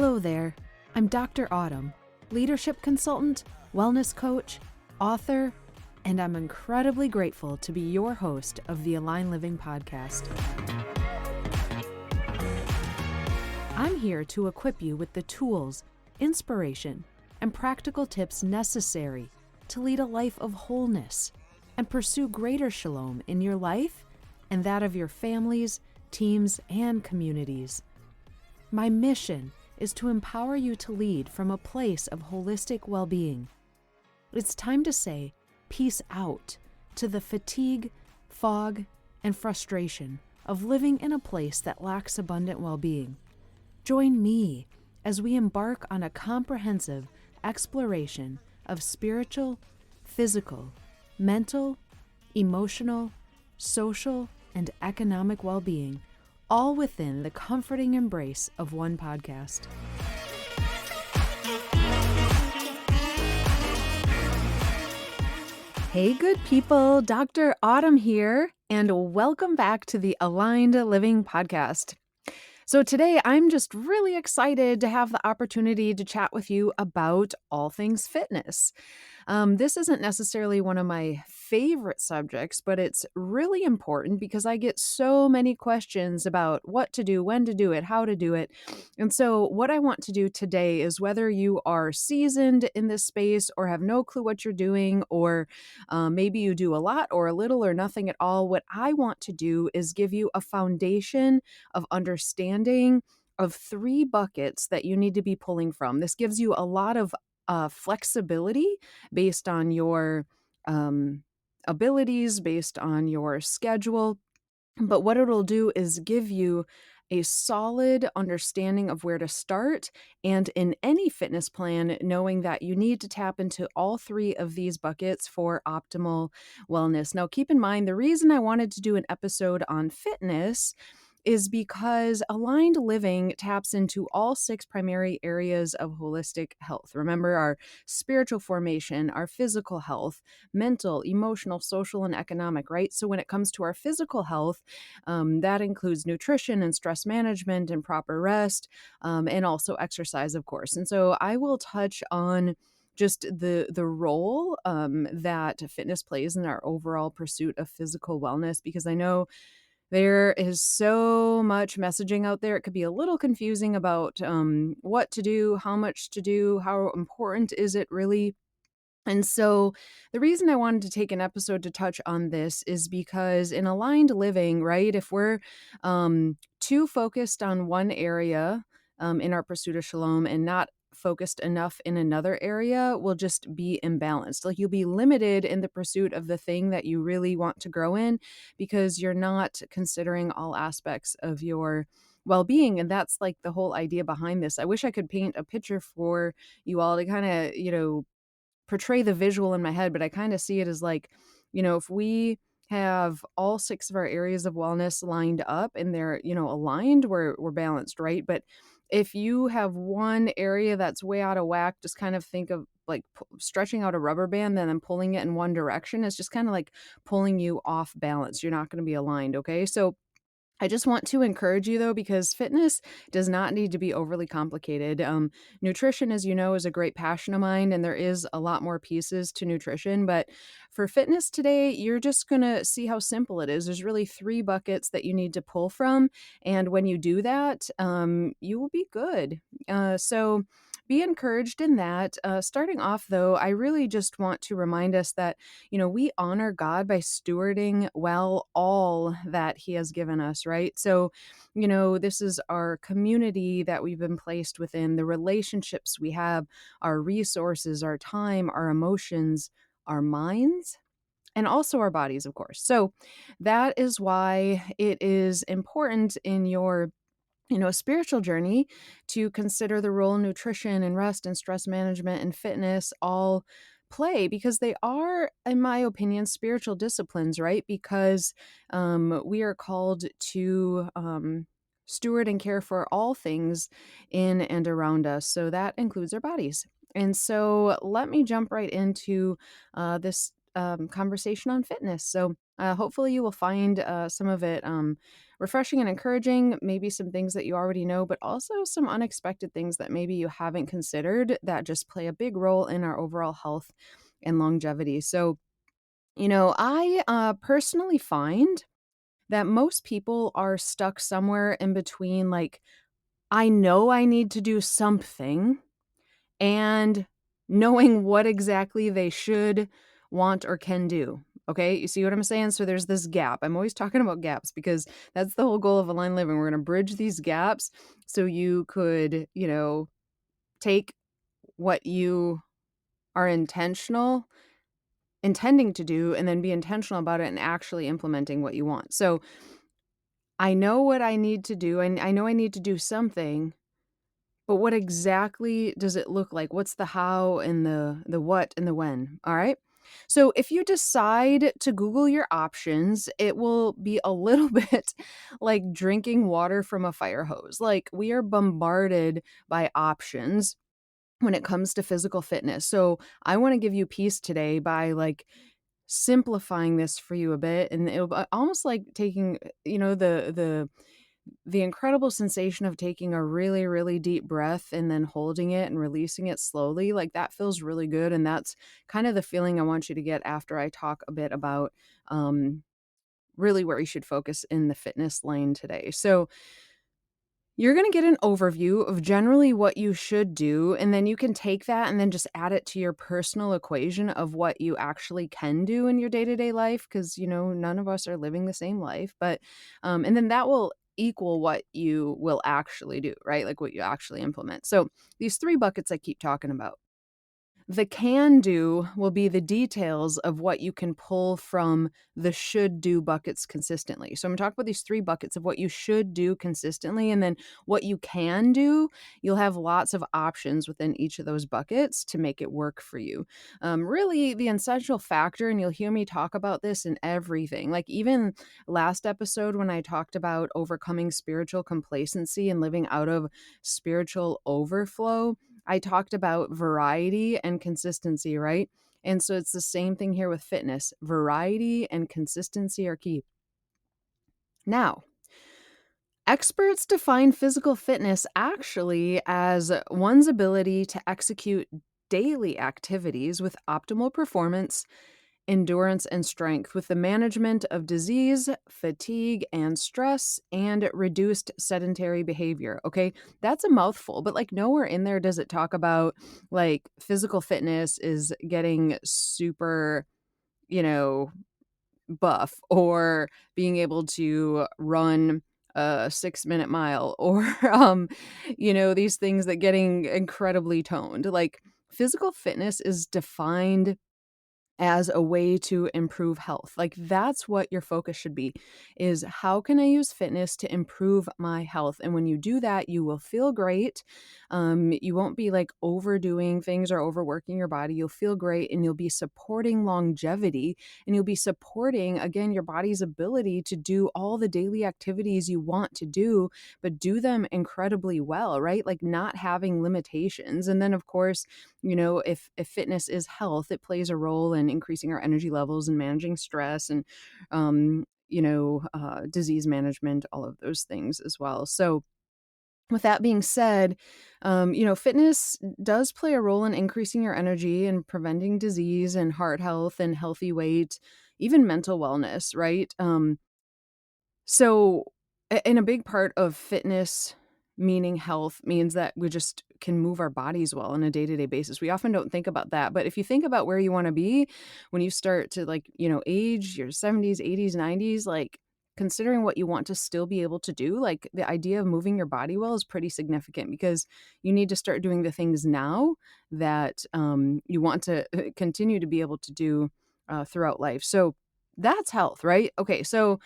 Hello there. I'm Dr. Autumn, leadership consultant, wellness coach, author, and I'm incredibly grateful to be your host of the Align Living podcast. I'm here to equip you with the tools, inspiration, and practical tips necessary to lead a life of wholeness and pursue greater shalom in your life and that of your families, teams, and communities. My mission is to empower you to lead from a place of holistic well-being. It's time to say peace out to the fatigue, fog, and frustration of living in a place that lacks abundant well-being. Join me as we embark on a comprehensive exploration of spiritual, physical, mental, emotional, social, and economic well-being, all within the comforting embrace of one podcast. Hey, good people, Dr. Autumn here, and welcome back to the Aligned Living podcast. So today, I'm just really excited to have the opportunity to chat with you about all things fitness. This isn't necessarily one of my favorite subjects, but it's really important because I get so many questions about what to do, when to do it, how to do it. And so what I want to do today is, whether you are seasoned in this space or have no clue what you're doing, or maybe you do a lot or a little or nothing at all, what I want to do is give you a foundation of understanding of 3 buckets that you need to be pulling from. This gives you a lot of flexibility based on your abilities, based on your schedule. But what it'll do is give you a solid understanding of where to start, and in any fitness plan, knowing that you need to tap into all 3 of these buckets for optimal wellness. Now, keep in mind, the reason I wanted to do an episode on fitness is because aligned living taps into all 6 primary areas of holistic health. Remember, our spiritual formation, our physical health, mental, emotional, social, and economic, right? So when it comes to our physical health, that includes nutrition and stress management and proper rest, and also exercise, of course. And so I will touch on just the role that fitness plays in our overall pursuit of physical wellness, because I know there is so much messaging out there. It could be a little confusing about what to do, how much to do, how important is it really. And so the reason I wanted to take an episode to touch on this is because in aligned living, right, if we're too focused on one area in our pursuit of shalom and not focused enough in another area, will just be imbalanced. Like, you'll be limited in the pursuit of the thing that you really want to grow in because you're not considering all aspects of your well-being. And that's like the whole idea behind this. I wish I could paint a picture for you all to kind of, portray the visual in my head, but I kind of see it as like, if we have all 6 of our areas of wellness lined up and they're, aligned, we're balanced, right? But if you have one area that's way out of whack, just kind of think of like stretching out a rubber band and then pulling it in one direction. It's just kind of like pulling you off balance. You're not going to be aligned. Okay. So I just want to encourage you, though, because fitness does not need to be overly complicated. Nutrition, as you know, is a great passion of mine, and there is a lot more pieces to nutrition. But for fitness today, you're just going to see how simple it is. There's really 3 buckets that you need to pull from. And when you do that, you will be good. So be encouraged in that. Starting off, though, I really just want to remind us that, we honor God by stewarding well all that He has given us, right? So, this is our community that we've been placed within, the relationships we have, our resources, our time, our emotions, our minds, and also our bodies, of course. So that is why it is important in your spiritual journey to consider the role nutrition and rest and stress management and fitness all play, because they are, in my opinion, spiritual disciplines, right? Because we are called to steward and care for all things in and around us. So that includes our bodies. And so let me jump right into this conversation on fitness. So hopefully you will find some of it refreshing and encouraging, maybe some things that you already know, but also some unexpected things that maybe you haven't considered that just play a big role in our overall health and longevity. So, I personally find that most people are stuck somewhere in between, like, I know I need to do something and knowing what exactly they should, want, or can do. Okay, you see what I'm saying? So there's this gap. I'm always talking about gaps because that's the whole goal of Aligned Living. We're going to bridge these gaps so you could, take what you are intending to do, and then be intentional about it and actually implementing what you want. So I know what I need to do, and I know I need to do something, but what exactly does it look like? What's the how and the what and the when? All right. So if you decide to Google your options, it will be a little bit like drinking water from a fire hose. Like, we are bombarded by options when it comes to physical fitness. So I want to give you peace today by like simplifying this for you a bit, and it'll be almost like taking, the incredible sensation of taking a really, really deep breath and then holding it and releasing it slowly. Like, that feels really good. And that's kind of the feeling I want you to get after I talk a bit about really where you should focus in the fitness lane today. So, you're going to get an overview of generally what you should do, and then you can take that and then just add it to your personal equation of what you actually can do in your day-to-day life, because, none of us are living the same life, but and then that will equal what you will actually do, right? Like, what you actually implement. So these three buckets I keep talking about. The can do will be the details of what you can pull from the should do buckets consistently. So I'm going to talk about these three buckets of what you should do consistently, and then what you can do. You'll have lots of options within each of those buckets to make it work for you. Really, the essential factor, and you'll hear me talk about this in everything, like even last episode when I talked about overcoming spiritual complacency and living out of spiritual overflow, I talked about variety and consistency, right? And so it's the same thing here with fitness. Variety and consistency are key. Now, experts define physical fitness actually as one's ability to execute daily activities with optimal performance, endurance, and strength, with the management of disease, fatigue, and stress, and reduced sedentary behavior. Okay, that's a mouthful, but like nowhere in there does it talk about like physical fitness is getting super, you know, buff, or being able to run a 6-minute mile, or these things that getting incredibly toned. Like, physical fitness is defined as a way to improve health. Like, that's what your focus should be, is how can I use fitness to improve my health? And when you do that, you will feel great. You won't be like overdoing things or overworking your body. You'll feel great, and you'll be supporting longevity, and you'll be supporting, again, your body's ability to do all the daily activities you want to do, but do them incredibly well, right? Like, not having limitations. And then, of course, if fitness is health, it plays a role in increasing our energy levels and managing stress, and disease management, all of those things as well. So with that being said, fitness does play a role in increasing your energy and preventing disease and heart health and healthy weight, even mental wellness, right? So, and a big part of fitness, meaning health, means that we just can move our bodies well on a day-to-day basis. We often don't think about that, but if you think about where you want to be when you start to, like, age your 70s, 80s, 90s, like, considering what you want to still be able to do, like, the idea of moving your body well is pretty significant, because you need to start doing the things now that you want to continue to be able to do throughout life. So that's health, right? Okay, so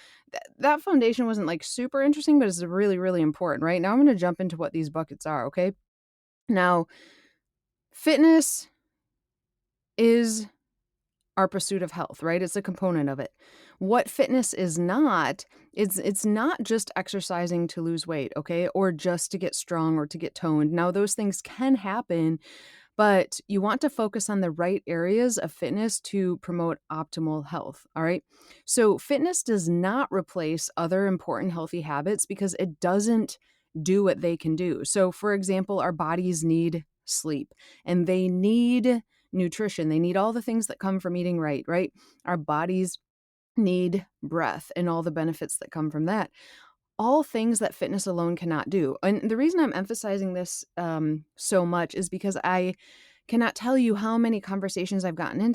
that foundation wasn't like super interesting, but it's really, really important, right? Now I'm going to jump into what these buckets are, okay? Now, fitness is our pursuit of health, right? It's a component of it. What fitness is not, it's not just exercising to lose weight, okay? Or just to get strong or to get toned. Now, those things can happen, but you want to focus on the right areas of fitness to promote optimal health. All right. So, fitness does not replace other important healthy habits because it doesn't do what they can do. So, for example, our bodies need sleep and they need nutrition. They need all the things that come from eating right, right? Our bodies need breath and all the benefits that come from that, all things that fitness alone cannot do. And the reason I'm emphasizing this so much is because I cannot tell you how many conversations I've gotten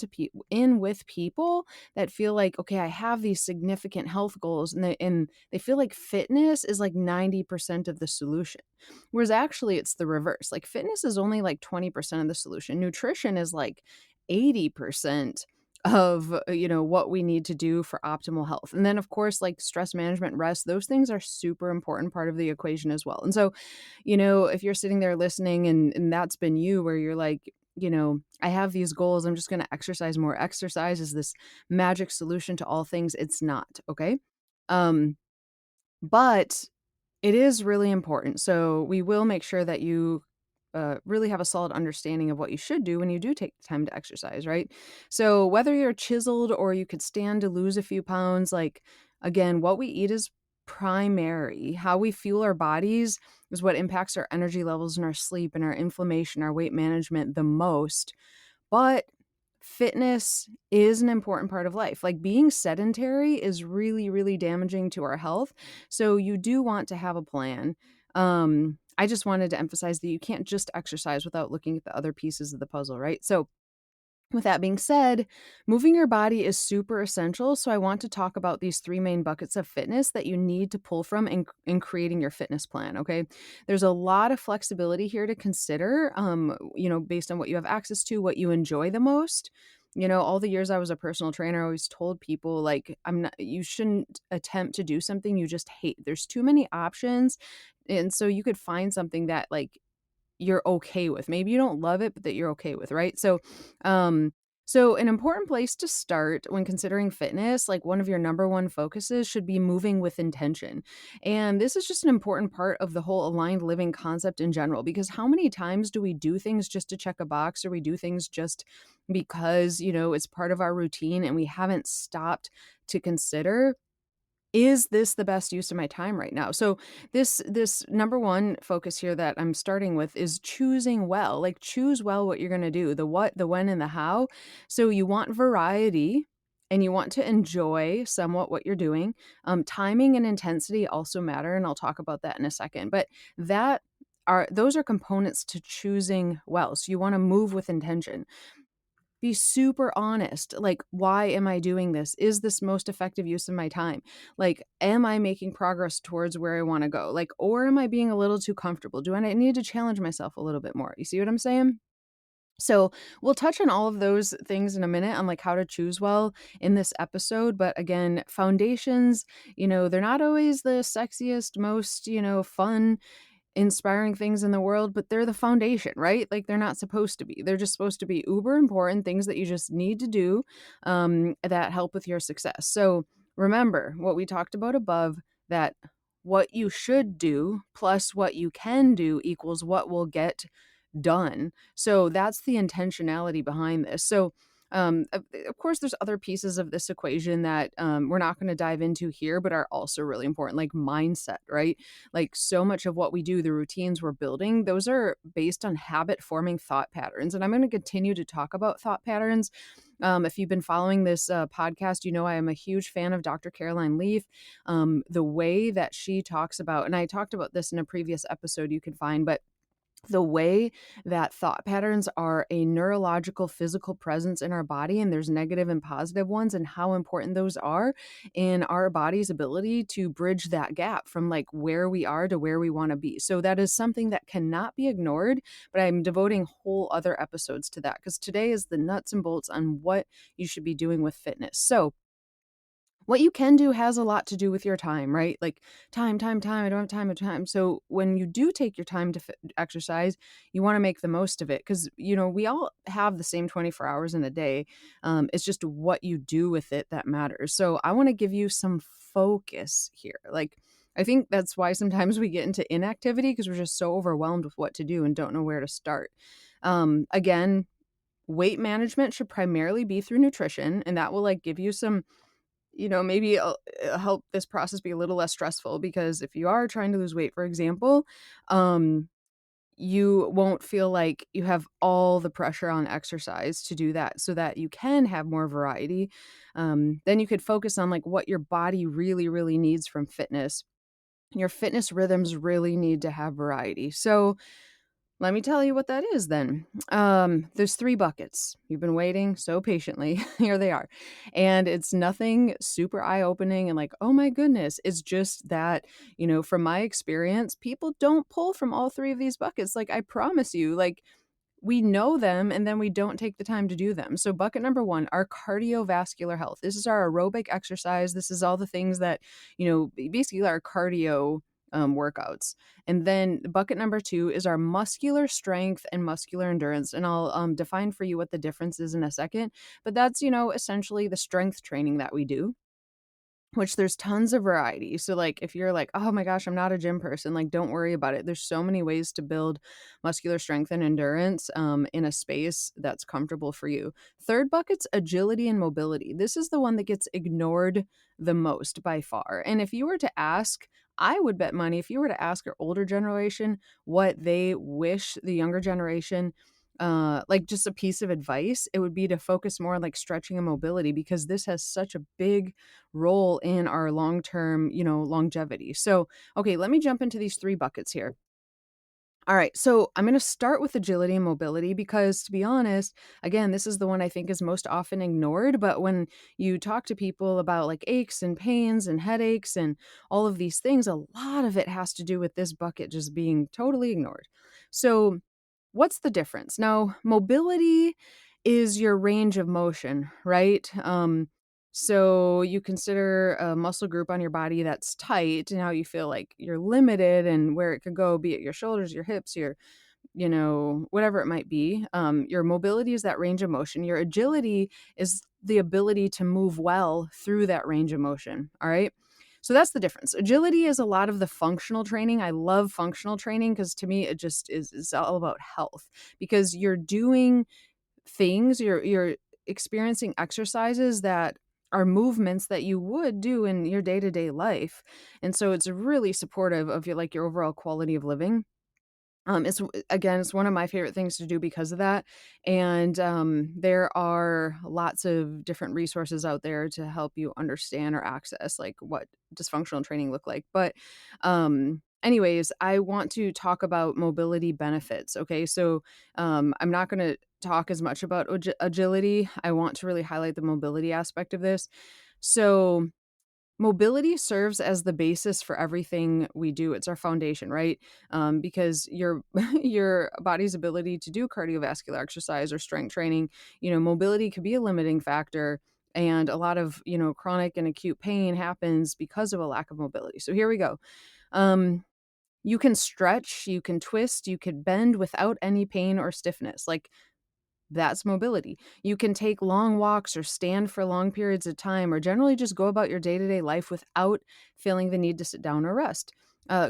in with people that feel like, okay, I have these significant health goals, and they feel like fitness is like 90% of the solution. Whereas actually it's the reverse. Like fitness is only like 20% of the solution. Nutrition is like 80% of what we need to do for optimal health. And then of course like stress management, rest, those things are super important part of the equation as well. And so if you're sitting there listening and that's been you, where you're like, I have these goals, I'm just going to exercise more. Exercise is this magic solution to all things. It's not. Okay. um but it is really important. So we will make sure that you really have a solid understanding of what you should do when you do take the time to exercise, right? So whether you're chiseled or you could stand to lose a few pounds, like again, what we eat is primary. How we fuel our bodies is what impacts our energy levels and our sleep and our inflammation, our weight management the most. But fitness is an important part of life. Like being sedentary is really, really damaging to our health. So you do want to have a plan. I just wanted to emphasize that you can't just exercise without looking at the other pieces of the puzzle, right? So with that being said, moving your body is super essential. So I want to talk about these three main buckets of fitness that you need to pull from in creating your fitness plan. Okay. There's a lot of flexibility here to consider, based on what you have access to, what you enjoy the most. All the years I was a personal trainer, I always told people like, you shouldn't attempt to do something you just hate. There's too many options. And so you could find something that like you're okay with. Maybe you don't love it, but that you're okay with, right? Um, so an important place to start when considering fitness, like one of your number one focuses should be moving with intention. And this is just an important part of the whole aligned living concept in general, because how many times do we do things just to check a box, or we do things just because, it's part of our routine, and we haven't stopped to consider, is this the best use of my time right now? So this number one focus here that I'm starting with is choosing well. Like choose well what you're going to do, the what, the when, and the how. So you want variety and you want to enjoy somewhat what you're doing. Timing and intensity also matter, and I'll talk about that in a second. But those are components to choosing well. So you want to move with intention. Be super honest. Like, why am I doing this? Is this most effective use of my time? Like, am I making progress towards where I want to go? Like, or am I being a little too comfortable? Do I need to challenge myself a little bit more? You see what I'm saying? So we'll touch on all of those things in a minute on like how to choose well in this episode. But again, foundations, they're not always the sexiest, most, fun, inspiring things in the world, but they're the foundation, right? Like they're not supposed to be. They're just supposed to be uber important things that you just need to do, that help with your success. So remember what we talked about above, that what you should do plus what you can do equals what will get done. So that's the intentionality behind this. So of course, there's other pieces of this equation that we're not going to dive into here, but are also really important, like mindset, right? Like so much of what we do, the routines we're building, those are based on habit forming thought patterns. And I'm going to continue to talk about thought patterns. If you've been following this podcast, I am a huge fan of Dr. Caroline Leaf. The way that she talks about, and I talked about this in a previous episode you can find, but the way that thought patterns are a neurological physical presence in our body, and there's negative and positive ones, and how important those are in our body's ability to bridge that gap from like where we are to where we want to be. So that is something that cannot be ignored, but I'm devoting whole other episodes to that because today is the nuts and bolts on what you should be doing with fitness. So what you can do has a lot to do with your time, right? Like time, time, time. I don't have time. So when you do take your time to exercise, you want to make the most of it because, we all have the same 24 hours in a day. It's just what you do with it that matters. So I want to give you some focus here. Like, I think that's why sometimes we get into inactivity because we're just so overwhelmed with what to do and don't know where to start. Again, weight management should primarily be through nutrition, and that will like give you some, maybe help this process be a little less stressful, because if you are trying to lose weight, for example, um, you won't feel like you have all the pressure on exercise to do that, so that you can have more variety. Then you could focus on like what your body really, really needs from fitness. Your fitness rhythms really need to have variety. So let me tell you what that is then. There's 3 buckets. You've been waiting so patiently. Here they are. And it's nothing super eye-opening and like, "Oh my goodness." It's just that, from my experience, people don't pull from all 3 of these buckets. Like, I promise you, like, we know them and then we don't take the time to do them. So bucket number 1, our cardiovascular health. This is our aerobic exercise. This is all the things that, basically our cardio workouts. And then bucket number 2 is our muscular strength and muscular endurance. And I'll define for you what the difference is in a second. But that's, essentially the strength training that we do, which there's tons of variety. So, like, if you're like, "Oh my gosh, I'm not a gym person," like, don't worry about it. There's so many ways to build muscular strength and endurance in a space that's comfortable for you. Third bucket's agility and mobility. This is the one that gets ignored the most by far. And if you were to ask, I would bet money, if you were to ask your older generation what they wish the younger generation, like just a piece of advice, it would be to focus more on like stretching and mobility, because this has such a big role in our long-term, longevity. So, okay, let me jump into these 3 buckets here. All right, so I'm going to start with agility and mobility because, to be honest, again, this is the one I think is most often ignored. But when you talk to people about like aches and pains and headaches and all of these things, a lot of it has to do with this bucket just being totally ignored. So, what's the difference? Now, mobility is your range of motion, right? So you consider a muscle group on your body that's tight and how you feel like you're limited and where it could go, be it your shoulders, your hips, your, whatever it might be. Your mobility is that range of motion. Your agility is the ability to move well through that range of motion. All right. So that's the difference. Agility is a lot of the functional training. I love functional training because to me it just is it's all about health, because you're doing things, you're experiencing exercises that are movements that you would do in your day-to-day life. And so it's really supportive of your overall quality of living. It's one of my favorite things to do because of that, and, there are lots of different resources out there to help you understand or access, like, what dysfunctional training look like, but, anyways, I want to talk about mobility benefits, okay? So, I'm not gonna talk as much about agility. I want to really highlight the mobility aspect of this. So mobility serves as the basis for everything we do. It's our foundation, right? Because your your body's ability to do cardiovascular exercise or strength training, mobility could be a limiting factor. And a lot of, chronic and acute pain happens because of a lack of mobility. So here we go. Um, you can stretch, you can twist, you can bend without any pain or stiffness. Like, that's mobility. You can take long walks or stand for long periods of time, or generally just go about your day to day life without feeling the need to sit down or rest.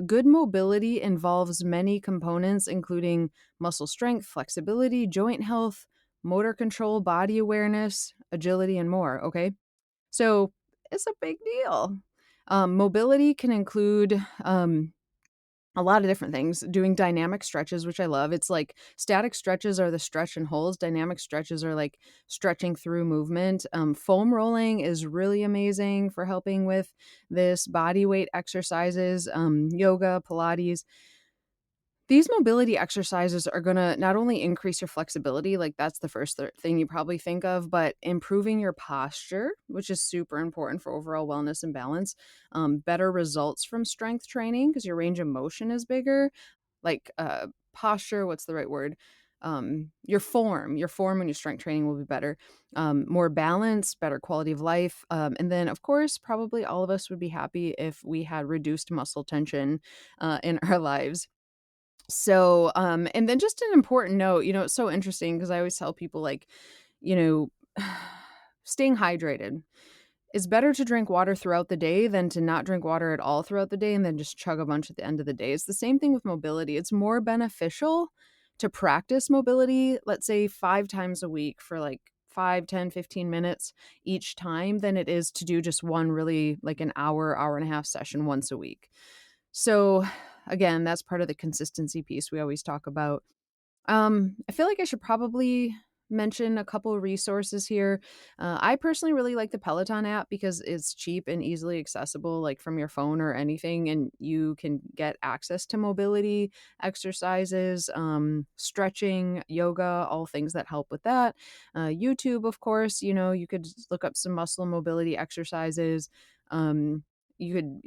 Good mobility involves many components, including muscle strength, flexibility, joint health, motor control, body awareness, agility, and more. Okay. So it's a big deal. Mobility can include a lot of different things. Doing dynamic stretches, which I love. It's like static stretches are the stretch and holds. Dynamic stretches are like stretching through movement. Foam rolling is really amazing for helping with this. Body weight exercises, yoga, Pilates. These mobility exercises are going to not only increase your flexibility, like that's the first thing you probably think of, but improving your posture, which is super important for overall wellness and balance. Better results from strength training because your range of motion is bigger. Like posture, what's the right word? Your form when your strength training will be better. More balance, better quality of life. And then, of course, probably all of us would be happy if we had reduced muscle tension in our lives. So, and then just an important note, it's so interesting because I always tell people like, you know, staying hydrated. It's better to drink water throughout the day than to not drink water at all throughout the day and then just chug a bunch at the end of the day. It's the same thing with mobility. It's more beneficial to practice mobility, let's say 5 times a week for like 5, 10, 15 minutes each time than it is to do just one really like an hour, hour and a half session once a week. So again, that's part of the consistency piece we always talk about. I feel like I should probably mention a couple of resources here. I personally really like the Peloton app because it's cheap and easily accessible, like from your phone or anything, and you can get access to mobility exercises, stretching, yoga, all things that help with that. YouTube, of course, you could look up some muscle mobility exercises. You could,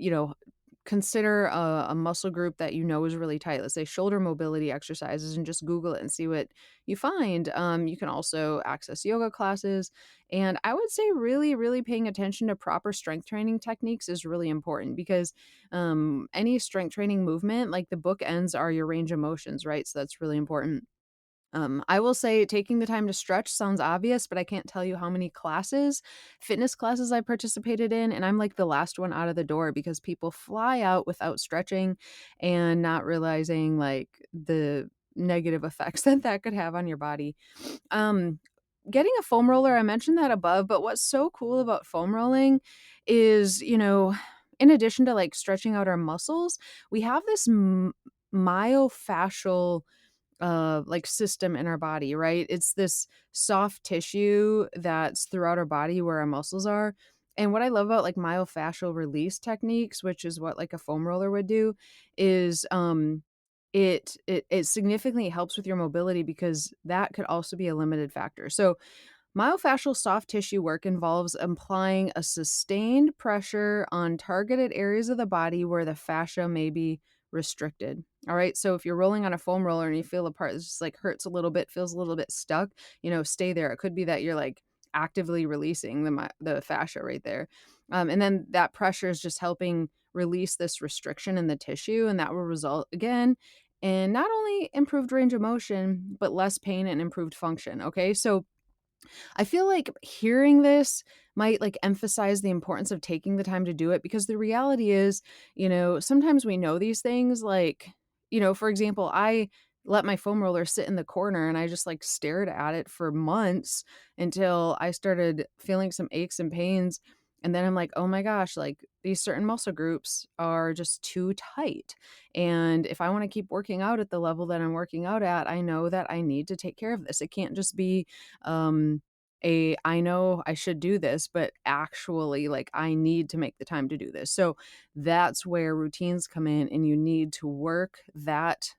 consider a muscle group that you know is really tight. Let's say shoulder mobility exercises, and just Google it and see what you find. You can also access yoga classes. And I would say really, really paying attention to proper strength training techniques is really important because any strength training movement, like the bookends are your range of motions, right? So that's really important. I will say taking the time to stretch sounds obvious, but I can't tell you how many fitness classes I participated in, and I'm like the last one out of the door because people fly out without stretching and not realizing like the negative effects that could have on your body. Um, Getting a foam roller, I mentioned that above, but what's so cool about foam rolling is, in addition to like stretching out our muscles, we have this myofascial like system in our body, right? It's this soft tissue that's throughout our body where our muscles are. And what I love about like myofascial release techniques, which is what like a foam roller would do, is it significantly helps with your mobility because that could also be a limited factor. So myofascial soft tissue work involves applying a sustained pressure on targeted areas of the body where the fascia may be restricted. All right. So if you're rolling on a foam roller and you feel a part that just like hurts a little bit, feels a little bit stuck, stay there. It could be that you're like actively releasing the fascia right there. And then that pressure is just helping release this restriction in the tissue. And that will result again in not only improved range of motion, but less pain and improved function. Okay. So I feel like hearing this might like emphasize the importance of taking the time to do it because the reality is, sometimes we know these things like, for example, I let my foam roller sit in the corner and I just like stared at it for months until I started feeling some aches and pains. And then I'm like, oh my gosh, like these certain muscle groups are just too tight. And if I want to keep working out at the level that I'm working out at, I know that I need to take care of this. It can't just be um I know I should do this, but actually like I need to make the time to do this. So that's where routines come in and you need to work that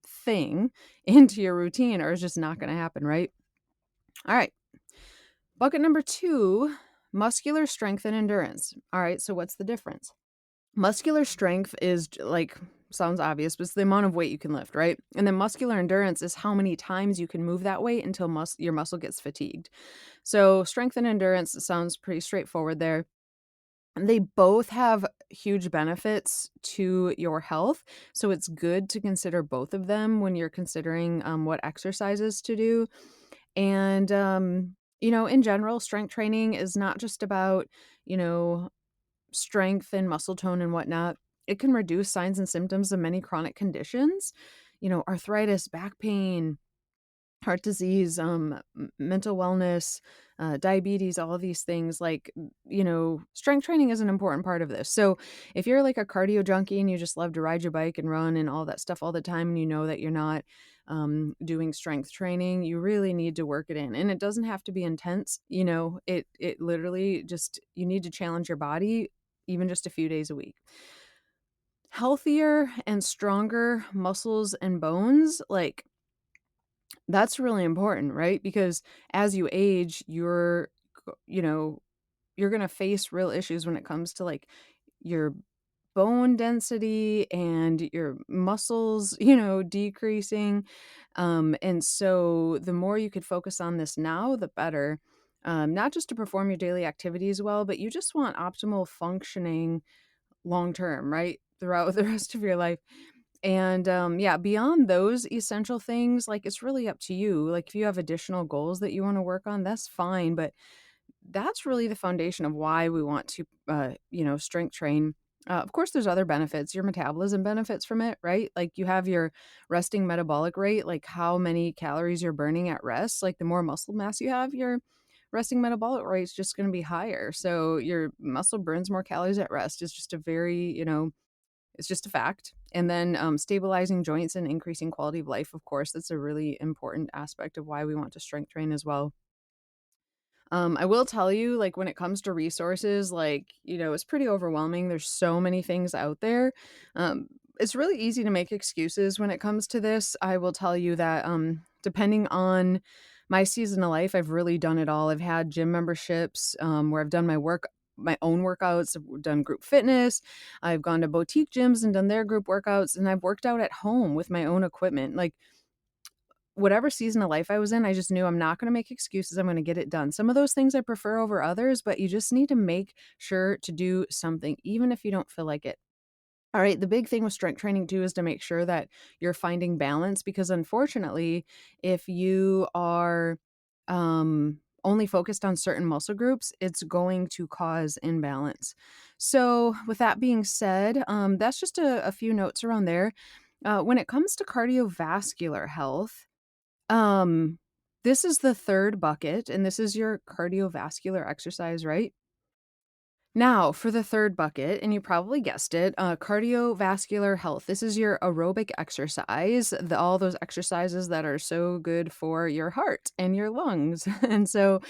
thing into your routine or it's just not going to happen, right? All right. Bucket number 2, muscular strength and endurance. All right, so what's the difference? Muscular strength is like sounds obvious, but it's the amount of weight you can lift, right? And then muscular endurance is how many times you can move that weight until your muscle gets fatigued. So strength and endurance sounds pretty straightforward there. And they both have huge benefits to your health. So it's good to consider both of them when you're considering what exercises to do. And, in general, strength training is not just about, you know, strength and muscle tone and whatnot. It can reduce signs and symptoms of many chronic conditions, arthritis, back pain, heart disease, mental wellness, diabetes, all of these things. Like, strength training is an important part of this. So if you're like a cardio junkie and you just love to ride your bike and run and all that stuff all the time, and you know that you're not doing strength training, you really need to work it in. And it doesn't have to be intense. It literally just, you need to challenge your body even just a few days a week. Healthier and stronger muscles and bones, like that's really important, right? Because as you age, you know, you're going to face real issues when it comes to like your bone density and your muscles, decreasing. And so the more you could focus on this now, the better. Not just to perform your daily activities well, but you just want optimal functioning long term, right? Throughout the rest of your life. And yeah, beyond those essential things, like it's really up to you. Like if you have additional goals that you want to work on, that's fine. But that's really the foundation of why we want to, strength train. Of course, there's other benefits. Your metabolism benefits from it, right? Like you have your resting metabolic rate, like how many calories you're burning at rest. Like the more muscle mass you have, your resting metabolic rate is just going to be higher. So your muscle burns more calories at rest. Is just a very, it's just a fact. And then stabilizing joints and increasing quality of life, of course, that's a really important aspect of why we want to strength train as well. I will tell you, like, when it comes to resources, like, it's pretty overwhelming. There's so many things out there. It's really easy to make excuses when it comes to this. I will tell you that, depending on my season of life, I've really done it all. I've had gym memberships, where I've done my own workouts. I've done group fitness. I've gone to boutique gyms and done their group workouts, and I've worked out at home with my own equipment. Like, whatever season of life I was in, I just knew I'm not going to make excuses. I'm going to get it done. Some of those things I prefer over others, but you just need to make sure to do something, even if you don't feel like it. All right. The big thing with strength training, too, is to make sure that you're finding balance because unfortunately, if you are only focused on certain muscle groups, it's going to cause imbalance. So, with that being said, that's just a few notes around there. When it comes to cardiovascular health, um, this is the 3rd bucket, and this is your cardiovascular exercise, right? Now, for the 3rd bucket, and you probably guessed it, cardiovascular health. This is your aerobic exercise, all those exercises that are so good for your heart and your lungs. And so,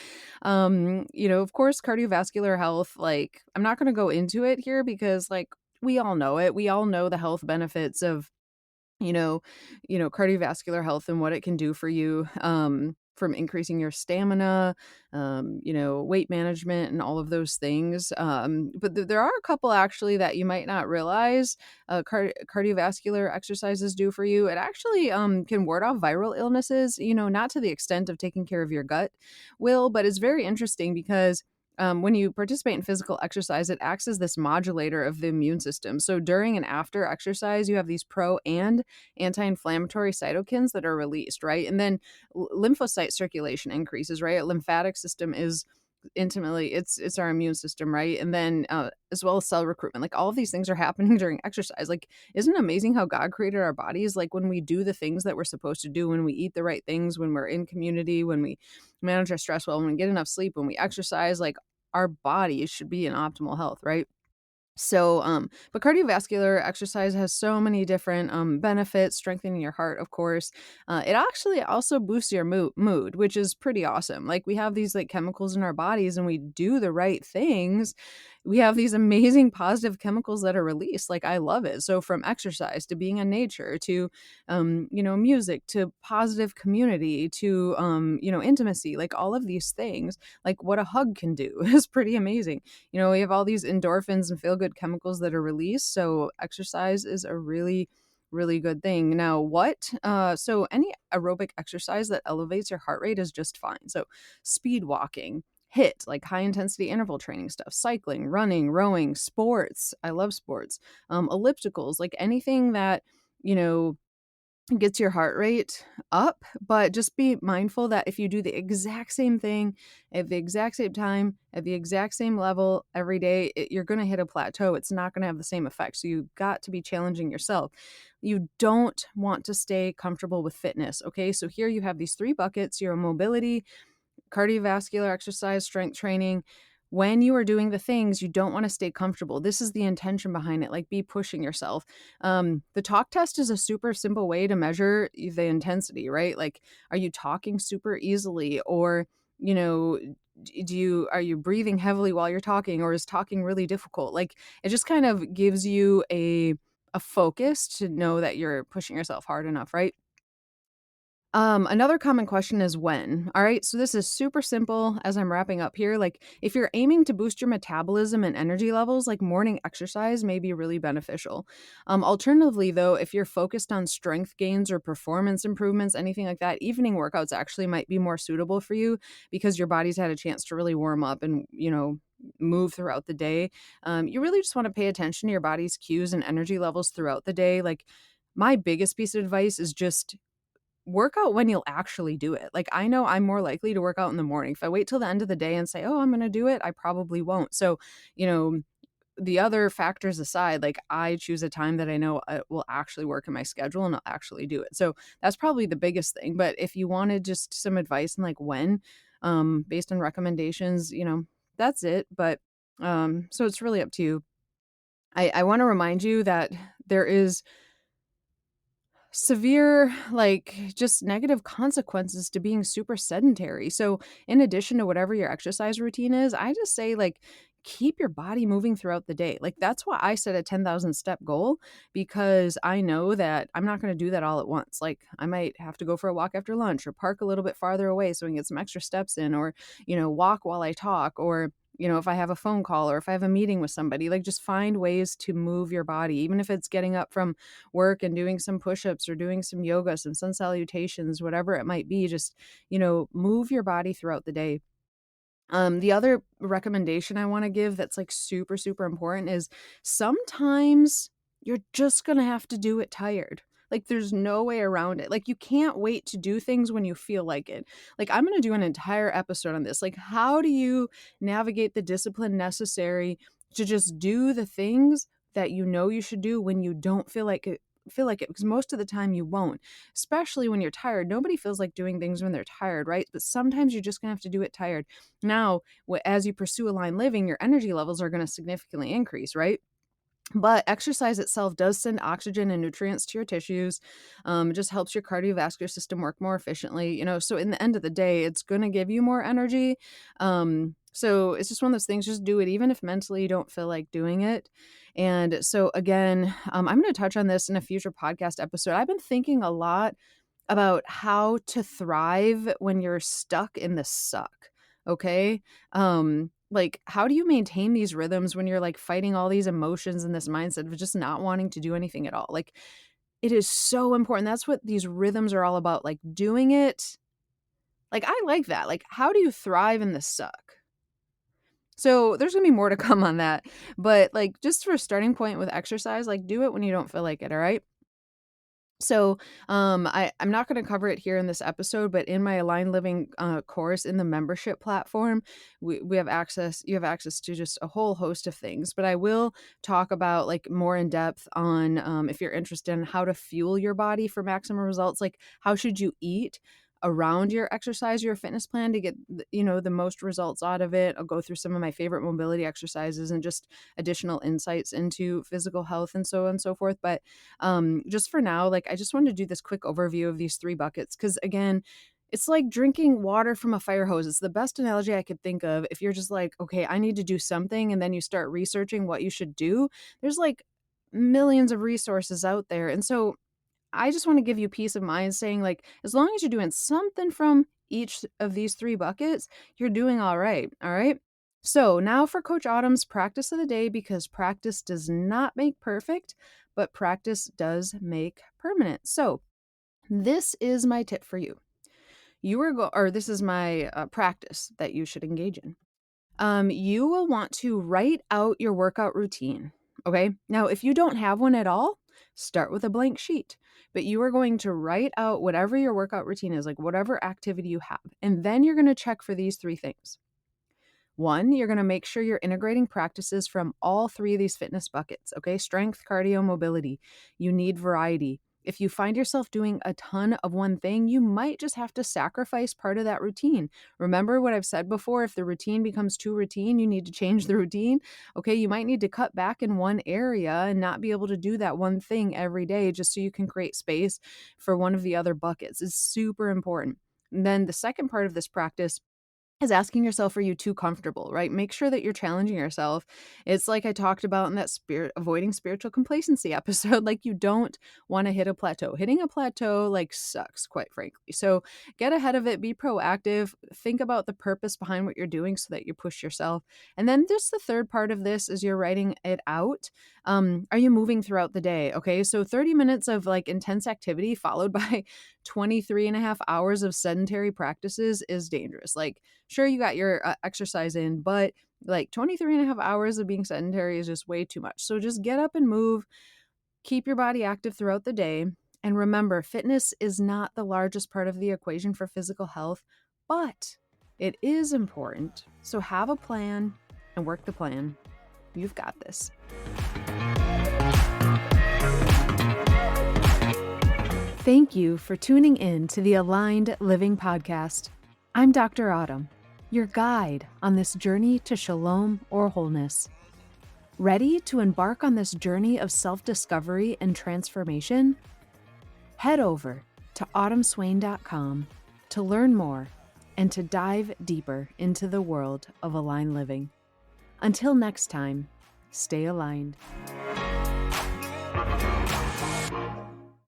of course, cardiovascular health, like, I'm not going to go into it here because, like, we all know it. We all know the health benefits of you know cardiovascular health and what it can do for you, from increasing your stamina, weight management and all of those things, but there are a couple actually that you might not realize cardiovascular exercises do for you. It actually can ward off viral illnesses, not to the extent of taking care of your gut will, but it's very interesting because when you participate in physical exercise, it acts as this modulator of the immune system. So during and after exercise, you have these pro and anti-inflammatory cytokines that are released, right? And then lymphocyte circulation increases, right? Lymphatic system is intimately it's our immune system, right? And then as well as cell recruitment, like all of these things are happening during exercise. Like, isn't it amazing how God created our bodies? Like when we do the things that we're supposed to do, when we eat the right things, when we're in community, when we manage our stress well, when we get enough sleep, when we exercise, like our bodies should be in optimal health, right? So, but cardiovascular exercise has so many different benefits, strengthening your heart, of course. It actually also boosts your mood, which is pretty awesome. Like we have these like chemicals in our bodies and we do the right things. We have these amazing positive chemicals that are released. Like I love it. So from exercise to being in nature to, music to positive community to, intimacy, like all of these things, like what a hug can do is pretty amazing. We have all these endorphins and feel good chemicals that are released. So exercise is a really, really good thing. Now, so any aerobic exercise that elevates your heart rate is just fine. So speed walking, hit like high intensity interval training stuff, cycling, running, rowing, sports. I love sports. Ellipticals, like anything that, you know, gets your heart rate up, but just be mindful that if you do the exact same thing at the exact same time, at the exact same level every day, you're going to hit a plateau. It's not going to have the same effect. So you've got to be challenging yourself. You don't want to stay comfortable with fitness. Okay. So here you have these 3 buckets: your mobility, cardiovascular exercise, strength training. When you are doing the things, you don't want to stay comfortable. This is the intention behind it. Like, be pushing yourself. The talk test is a super simple way to measure the intensity, right? Like, are you talking super easily, or you know, are you breathing heavily while you're talking, or is talking really difficult? Like, it just kind of gives you a focus to know that you're pushing yourself hard enough, right? Another common question is when. All right, so this is super simple as I'm wrapping up here. Like, if you're aiming to boost your metabolism and energy levels, like morning exercise may be really beneficial. Alternatively, though, if you're focused on strength gains or performance improvements, anything like that, evening workouts actually might be more suitable for you because your body's had a chance to really warm up and, move throughout the day. You really just want to pay attention to your body's cues and energy levels throughout the day. Like, my biggest piece of advice is just work out when you'll actually do it. Like, I know I'm more likely to work out in the morning. If I wait till the end of the day and say, "Oh, I'm gonna do it," I probably won't. So, you know, the other factors aside, like I choose a time that I know will actually work in my schedule and I'll actually do it. So that's probably the biggest thing. But if you wanted just some advice on like when, based on recommendations, that's it. But so it's really up to you. I want to remind you that there is severe, like, just negative consequences to being super sedentary. So, in addition to whatever your exercise routine is, I just say, like, keep your body moving throughout the day. Like, that's why I set a 10,000 step goal, because I know that I'm not going to do that all at once. Like, I might have to go for a walk after lunch or park a little bit farther away so I can get some extra steps in, or, walk while I talk, or if I have a phone call or if I have a meeting with somebody, like just find ways to move your body, even if it's getting up from work and doing some push-ups or doing some yoga, some sun salutations, whatever it might be. Just, move your body throughout the day. The other recommendation I want to give that's like super, super important is sometimes you're just going to have to do it tired. Like there's no way around it. Like you can't wait to do things when you feel like it. Like I'm going to do an entire episode on this. Like how do you navigate the discipline necessary to just do the things that you know you should do when you don't feel like it, because most of the time you won't, especially when you're tired. Nobody feels like doing things when they're tired, right? But sometimes you're just gonna have to do it tired. Now, as you pursue aligned living, your energy levels are going to significantly increase, right? But exercise itself does send oxygen and nutrients to your tissues. It just helps your cardiovascular system work more efficiently. So in the end of the day, it's going to give you more energy. So it's just one of those things. Just do it, even if mentally you don't feel like doing it. And so again, I'm going to touch on this in a future podcast episode. I've been thinking a lot about how to thrive when you're stuck in the suck. Okay. Like how do you maintain these rhythms when you're like fighting all these emotions and this mindset of just not wanting to do anything at all? Like it is so important. That's what these rhythms are all about. Like doing it. Like I like that. Like how do you thrive in the suck? So there's gonna be more to come on that. But like just for a starting point with exercise, like do it when you don't feel like it. All right. So, I'm not going to cover it here in this episode, but in my Align Living course in the membership platform, we have access. You have access to just a whole host of things. But I will talk about like more in depth on if you're interested in how to fuel your body for maximum results. Like how should you eat around your exercise, your fitness plan to get the most results out of it. I'll go through some of my favorite mobility exercises and just additional insights into physical health and so on and so forth. But just for now, like I just wanted to do this quick overview of these three buckets because again, it's like drinking water from a fire hose. It's the best analogy I could think of. If you're just like, okay, I need to do something, and then you start researching what you should do, there's like millions of resources out there. And so I just want to give you peace of mind saying, like, as long as you're doing something from each of these three buckets, you're doing all right. All right. So now for Coach Autumn's practice of the day, because practice does not make perfect, but practice does make permanent. So this is my tip for you. This is my practice that you should engage in. You will want to write out your workout routine. Okay. Now, if you don't have one at all, start with a blank sheet. But you are going to write out whatever your workout routine is, like whatever activity you have. And then you're going to check for these three things. One, you're going to make sure you're integrating practices from all three of these fitness buckets. Okay. Strength, cardio, mobility. You need variety. If you find yourself doing a ton of one thing, you might just have to sacrifice part of that routine. Remember what I've said before, if the routine becomes too routine, you need to change the routine. Okay, you might need to cut back in one area and not be able to do that one thing every day just so you can create space for one of the other buckets. It's super important. And then the second part of this practice is asking yourself, are you too comfortable, right? Make sure that you're challenging yourself. It's like I talked about in that avoiding spiritual complacency episode. Like you don't want to hit a plateau. Hitting a plateau like sucks, quite frankly. So get ahead of it, be proactive, think about the purpose behind what you're doing so that you push yourself. And then just the third part of this is you're writing it out. Are you moving throughout the day? Okay. So 30 minutes of like intense activity followed by 23 and a half hours of sedentary practices is dangerous. Like, sure, you got your exercise in, but like 23 and a half hours of being sedentary is just way too much. So just get up and move, keep your body active throughout the day. And remember, fitness is not the largest part of the equation for physical health, but it is important. So have a plan and work the plan. You've got this. Thank you for tuning in to the Aligned Living Podcast. I'm Dr. Autumn, your guide on this journey to shalom or wholeness. Ready to embark on this journey of self-discovery and transformation? Head over to autumnswain.com to learn more and to dive deeper into the world of aligned living. Until next time, stay aligned.